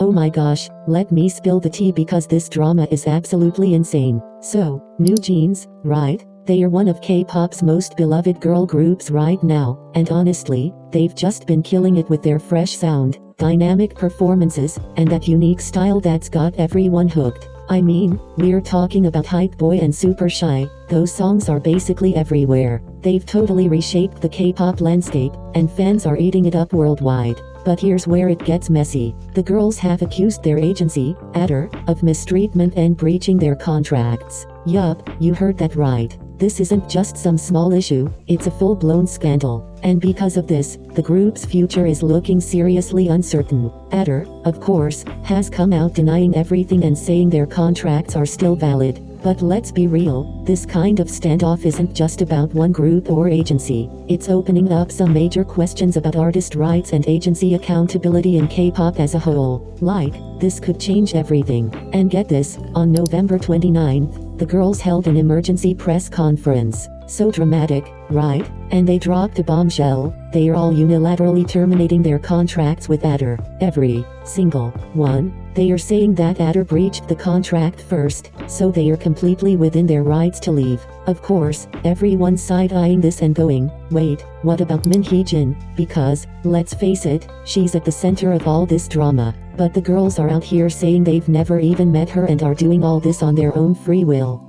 Oh my gosh, let me spill the tea because this drama is absolutely insane. So, newjeans, right? They are one of K-pop's most beloved girl groups right now, and honestly, they've just been killing it with their fresh sound, dynamic performances, and that unique style that's got everyone hooked. I mean, we're talking about Hype Boy and Super Shy. Those songs are basically everywhere. They've totally reshaped the K-pop landscape, and fans are eating it up worldwide. But here's where it gets messy. The girls have accused their agency, t-ara, of mistreatment and breaching their contracts. Yup, you heard that right. This isn't just some small issue, it's a full-blown scandal. And because of this, the group's future is looking seriously uncertain. t-ara, of course, has come out denying everything and saying their contracts are still valid. But let's be real, this kind of standoff isn't just about one group or agency. It's opening up some major questions about artist rights and agency accountability in K-pop as a whole. Like, this could change everything. And get this, on November 29th, the girls held an emergency press conference. So dramatic, right? And they dropped a bombshell. They are all unilaterally terminating their contracts with t-ara. Every single one. They are saying that t-ara breached the contract first, so they are completely within their rights to leave. Of course, everyone's side-eyeing this and going, wait, what about Minhyejin? Because, let's face it, she's at the center of all this drama. But the girls are out here saying they've never even met her and are doing all this on their own free will.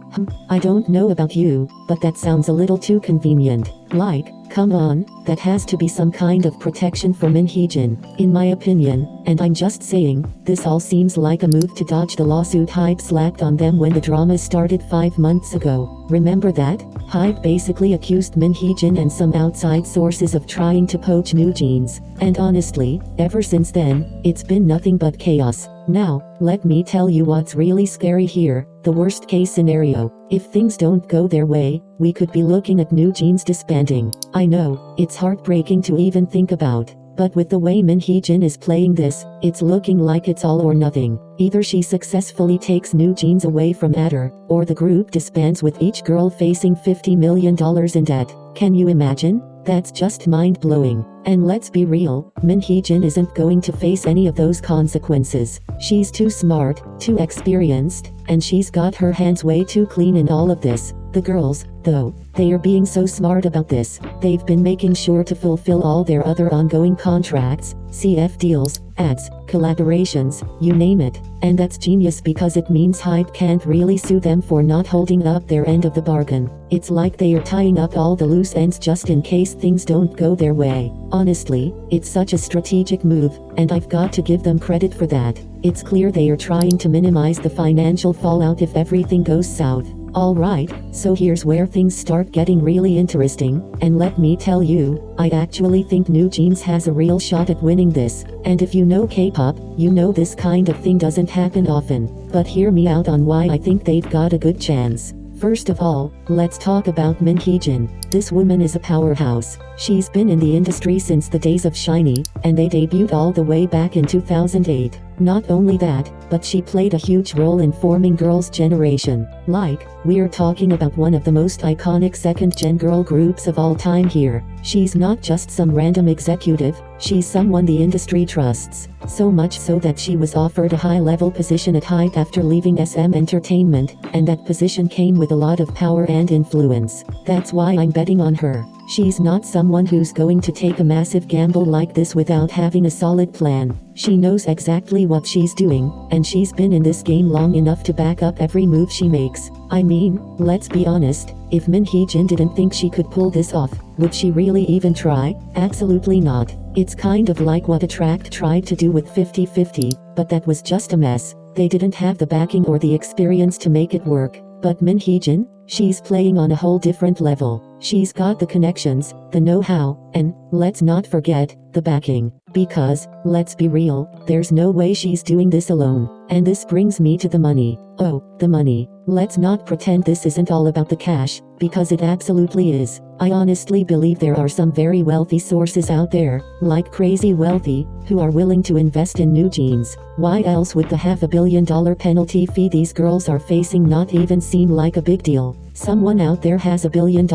I don't know about you, but that sounds a little too convenient. Like, come on, that has to be some kind of protection for Minhyejin, in my opinion, and I'm just saying, this all seems like a move to dodge the lawsuit Hybe slapped on them when the drama started 5 months ago. Remember that? Hybe basically accused Minhyejin and some outside sources of trying to poach newjeans, and honestly, ever since then, it's been nothing but chaos. Now, let me tell you what's really scary here. The worst case scenario. If things don't go their way, we could be looking at newjeans disbanding. I know, it's heartbreaking to even think about. But with the way Minhyejin is playing this, it's looking like it's all or nothing. Either she successfully takes newjeans away from t-ara, or the group disbands with each girl facing $50 million in debt. Can you imagine? That's just mind-blowing. And let's be real, Minhyejin isn't going to face any of those consequences. She's too smart, too experienced, and she's got her hands way too clean in all of this. The girls, though, they are being so smart about this. They've been making sure to fulfill all their other ongoing contracts, CF deals, ads, collaborations, you name it. And that's genius because it means Hybe can't really sue them for not holding up their end of the bargain. It's like they are tying up all the loose ends just in case things don't go their way. Honestly, it's such a strategic move, and I've got to give them credit for that. It's clear they are trying to minimize the financial fallout if everything goes south. Alright, so here's where things start getting really interesting, and let me tell you, I actually think newjeans has a real shot at winning this, and if you know K-pop, you know this kind of thing doesn't happen often, but hear me out on why I think they've got a good chance. First of all, let's talk about Minhyejin. This woman is a powerhouse. She's been in the industry since the days of SHINee, and they debuted all the way back in 2008. Not only that, but she played a huge role in forming girls' generation. Like, we're talking about one of the most iconic second-gen girl groups of all time here. She's not just some random executive, she's someone the industry trusts. So much so that she was offered a high-level position at Hybe after leaving SM Entertainment, and that position came with a lot of power and influence. That's why I'm betting on her. She's not someone who's going to take a massive gamble like this without having a solid plan. She knows exactly what she's doing, and she's been in this game long enough to back up every move she makes. I mean, let's be honest, if Minhyejin didn't think she could pull this off, would she really even try? Absolutely not. It's kind of like what Attract tried to do with 50/50, but that was just a mess. They didn't have the backing or the experience to make it work. But Minhyejin, she's playing on a whole different level. She's got the connections, the know-how, and, let's not forget, the backing. Because, let's be real, there's no way she's doing this alone. And this brings me to the money. Oh, the money. Let's not pretend this isn't all about the cash, because it absolutely is. I honestly believe there are some very wealthy sources out there, like crazy wealthy, who are willing to invest in newjeans. Why else would the $500 million penalty fee these girls are facing not even seem like a big deal? Someone out there has $1 billion,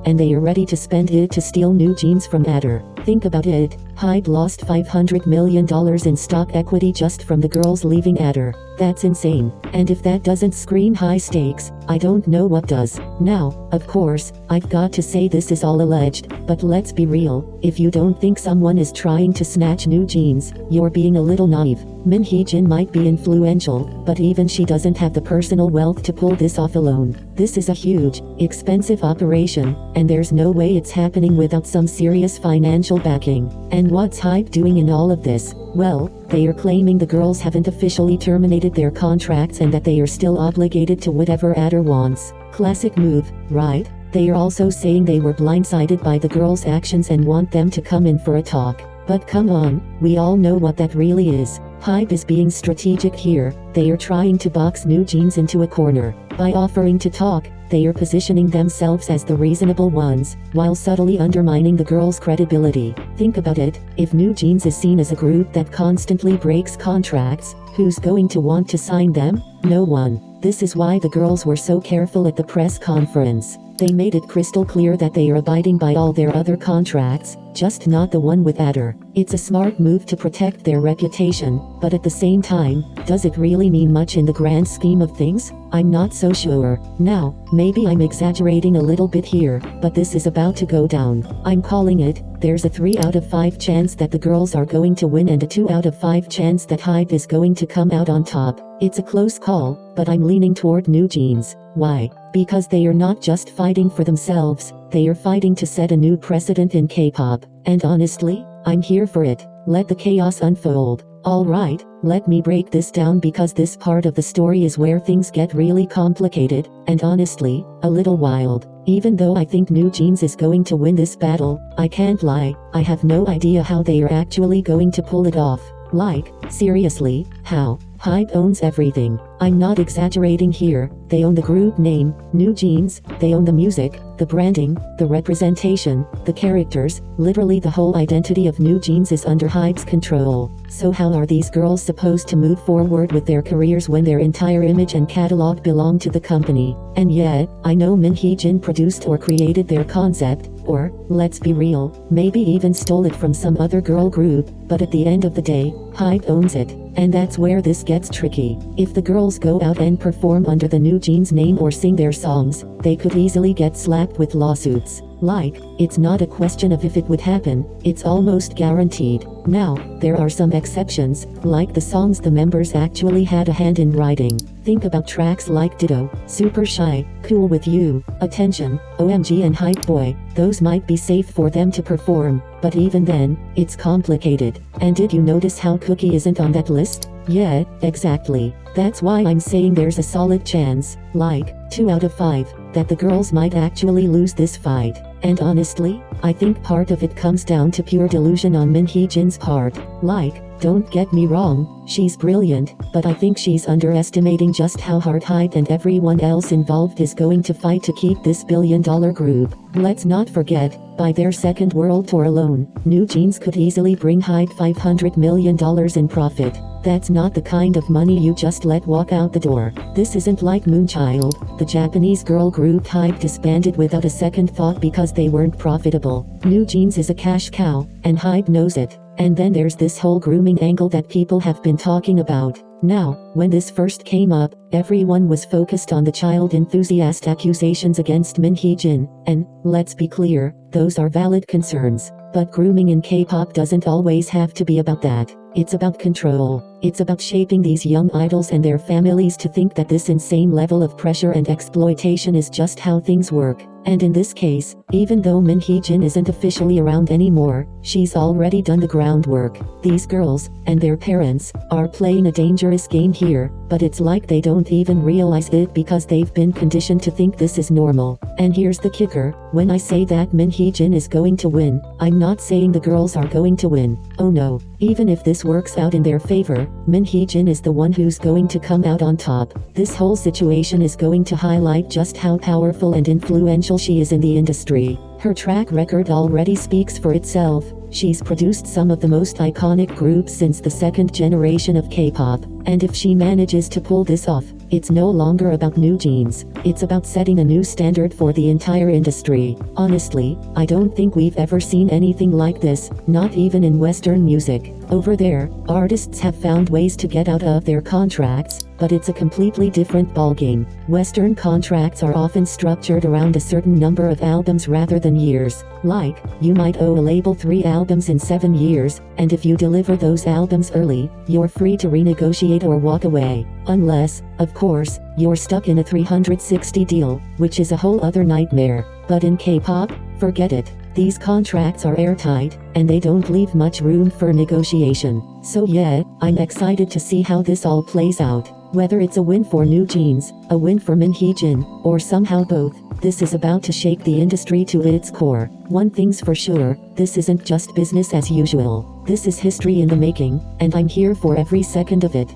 and they are ready to spend it to steal newjeans from Adder. Think about it, Hybe lost $500 million in stock equity just from the girls leaving Adder. That's insane. And if that doesn't scream high stakes, I don't know what does. Now, of course, I've got to say this is all alleged, but let's be real, if you don't think someone is trying to snatch newjeans, you're being a little naive. Min Hee-jin might be influential, but even she doesn't have the personal wealth to pull this off alone. This is a huge, expensive operation, and there's no way it's happening without some serious financial backing. And what's Hybe doing in all of this? Well, they are claiming the girls haven't officially terminated their contracts and that they are still obligated to whatever Adder wants. Classic move, right? They are also saying they were blindsided by the girls' actions and want them to come in for a talk. But come on, we all know what that really is. Hybe is being strategic here. They are trying to box newjeans into a corner. By offering to talk, they are positioning themselves as the reasonable ones, while subtly undermining the girls' credibility. Think about it, if newjeans is seen as a group that constantly breaks contracts, who's going to want to sign them? No one. This is why the girls were so careful at the press conference. They made it crystal clear that they are abiding by all their other contracts, just not the one with Adder. It's a smart move to protect their reputation, but at the same time, does it really mean much in the grand scheme of things? I'm not so sure. Now, maybe I'm exaggerating a little bit here, but this is about to go down. I'm calling it. There's a 3 out of 5 chance that the girls are going to win and a 2 out of 5 chance that Hybe is going to come out on top. It's a close call, but I'm leaning toward newjeans. Why? Because they are not just fighting for themselves, they are fighting to set a new precedent in K-pop. And honestly, I'm here for it. Let the chaos unfold. Alright, let me break this down because this part of the story is where things get really complicated, and honestly, a little wild. Even though I think newjeans is going to win this battle, I can't lie, I have no idea how they are actually going to pull it off. Like, seriously, how? Hybe owns everything. I'm not exaggerating here. They own the group name, newjeans, they own the music, the branding, the representation, the characters, literally the whole identity of newjeans is under Hybe's control. So how are these girls supposed to move forward with their careers when their entire image and catalog belong to the company? And yet, I know Min Hee-jin produced or created their concept, or, let's be real, maybe even stole it from some other girl group, but at the end of the day, Hybe owns it. And that's where this gets tricky. If the girls go out and perform under the newjeans name or sing their songs, they could easily get slapped with lawsuits. Like, it's not a question of if it would happen, it's almost guaranteed. Now, there are some exceptions, like the songs the members actually had a hand in writing. Think about tracks like Ditto, Super Shy, Cool With You, Attention, OMG and Hype Boy. Those might be safe for them to perform, but even then, it's complicated. And did you notice how Cookie isn't on that list? Yeah, exactly. That's why I'm saying there's a solid chance, like, 2 out of 5, that the girls might actually lose this fight. And honestly, I think part of it comes down to pure delusion on Min Hee-jin's part. Like, don't get me wrong, she's brilliant, but I think she's underestimating just how hard Hybe and everyone else involved is going to fight to keep this billion-dollar group. Let's not forget, by their second world tour alone, newjeans could easily bring Hybe $500 million in profit. That's not the kind of money you just let walk out the door. This isn't like Moonchild, the Japanese girl group Hybe disbanded without a second thought because they weren't profitable. newjeans is a cash cow, and Hybe knows it. And then there's this whole grooming angle that people have been talking about. Now, when this first came up, everyone was focused on the child enthusiast accusations against Min Hee-jin, and, let's be clear, those are valid concerns. But grooming in K-pop doesn't always have to be about that. It's about control. It's about shaping these young idols and their families to think that this insane level of pressure and exploitation is just how things work. And in this case, even though Min Hee-jin isn't officially around anymore, she's already done the groundwork. These girls, and their parents, are playing a dangerous game here, but it's like they don't even realize it because they've been conditioned to think this is normal. And here's the kicker, when I say that Min Hee-jin is going to win, I'm not saying the girls are going to win. Oh no. Even if this works out in their favor, Min Hee-jin is the one who's going to come out on top. This whole situation is going to highlight just how powerful and influential she is in the industry. Her track record already speaks for itself. She's produced some of the most iconic groups since the second generation of K-pop, and if she manages to pull this off, it's no longer about newjeans, it's about setting a new standard for the entire industry. Honestly, I don't think we've ever seen anything like this, not even in Western music. Over there, artists have found ways to get out of their contracts, but it's a completely different ballgame. Western contracts are often structured around a certain number of albums rather than years. Like, you might owe a label 3 albums in 7 years, and if you deliver those albums early, you're free to renegotiate or walk away. Unless, of course, you're stuck in a 360 deal, which is a whole other nightmare. But in K-pop, forget it. These contracts are airtight, and they don't leave much room for negotiation. So yeah, I'm excited to see how this all plays out. Whether it's a win for newjeans, a win for enhypen, or somehow both, this is about to shake the industry to its core. One thing's for sure, this isn't just business as usual. This is history in the making, and I'm here for every second of it.